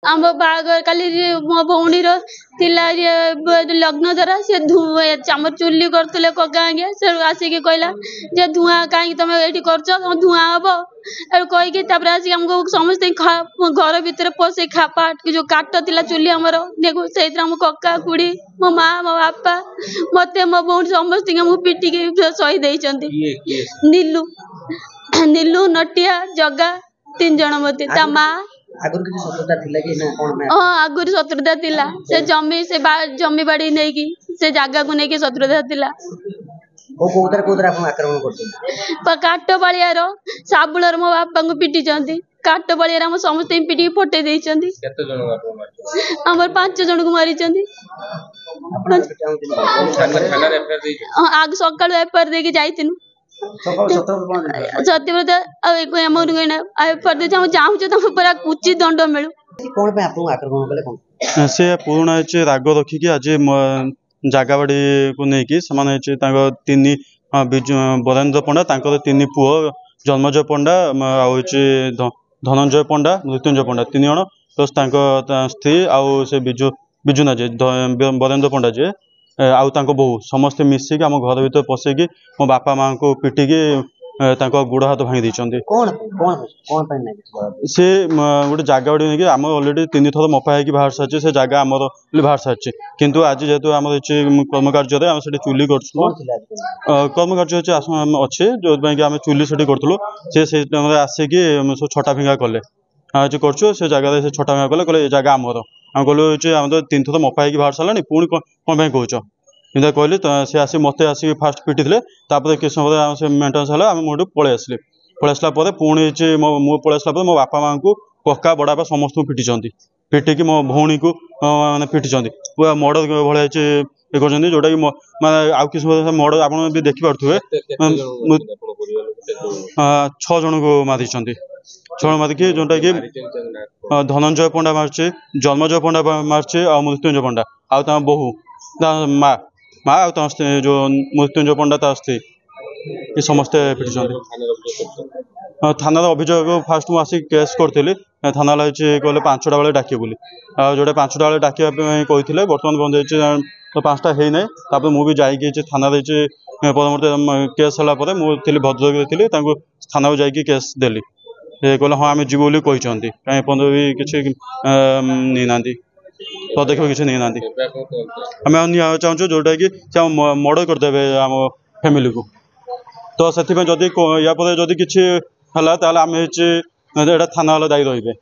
आम बागर काली मो भौणी लग्न द्वारा सी आम चुली करते कका आज्ञा से आसिक कहला जे धुआं कहीं तुम ये कर धुआं हम कहीकि आसिक आमको समस्त घर भितर पशे पाट जो काट था चुली आमर से आम कका खुड़ी मो माँ मो बापा मत मो भौणी समस्त पिटिकी शहीद होती नीलू नीलू नटिया जगा 3 जन मत माँ आगुरी शत्रुता थिला से जमी बाड़ी नहीं की से जगह को नहीं शत्रुता थिला काट बाड़ियार साबुलर मो बापा को पिटी काट बाड़ियार आम समस्त पिटी फटे आमर 5 जन को मारी आग सका एफआईआर देके जाइनु सत्यव्रत चाहूँ उचित दंड मिलू से पुराणा राग रखिकी आज जगह बाड़ी को लेकिन 3 बरेन्द्र पंडा 3 पुओ जन्मजय पंडा धनंजय पंडा मृत्युंजय पंडा 3 जन प्लस स्त्री आउ से बिजुना जे बरेन्द्र पंडा जे आउ बहु समस्ते मिसिक आम घर भर पशेकी मो बापा माँ को पिटिकी गोड़ हाथ भांगी से गोटे जगह बाड़ी नहीं आम अलरेडी 3 थर मफा होगी बाहर सारी से जगह आमर बाहर सारी किंतु आज जेहेतु आम कर्म कार्य आम से चुली कर कर्म कार्य अच्छे जो आम चुली से करूँ से आसिकी छटा फिंगा कले आज कर जगह से छटा फिंगा कले कहले जगह आमर आम कहलु आम तो 3 थर मफा होगी बाहर सारे पुणी कौन कौच इनका कहली सी आसी मत आसिक फास्ट पिटी किस समय से मेन्टेन्स है मोटू पलि आसला पुणी मो पलि आसला मो बापा माँ को कका बड़ा बापा समस्त पिटी पिटिकी मो भौणी को मैंने पिटी पूरा मर्डर भाई ये कर जोटा कि मैं आउ किस मर्डर आप देखी पारे 6 जन को मारी 6 जन मारिकी जोटा कि धनंजय पंडा मार्चे जन्मजय पंडा मार्चे आ मृत्युंजय पंडा आ बहु माँ माँ आ जो मृत्युंजय पंडा स्त्री ये समस्ते पिटी थाना अभियोग फास्ट मुझे केस करी थाना कहले 5टा बेले डाकिए बोली जोटा 5टा बेले डाकिया कहते बर्तमान बंद तो 5टा है ना मुझे जाइए थाना परवर्त केस है मुझे भद्रक थी थाना को जाकि केस देली कहले हाँ आम जीव बोली कहते कहीं पर्यटन भी किसी नहीं ना पदक्षेप किसी नहीं ना आम चाहूँ जोटा कि मर्डर करदे आम फैमिली को तो से जदि या किसी है आम थाना वाला दायी रे।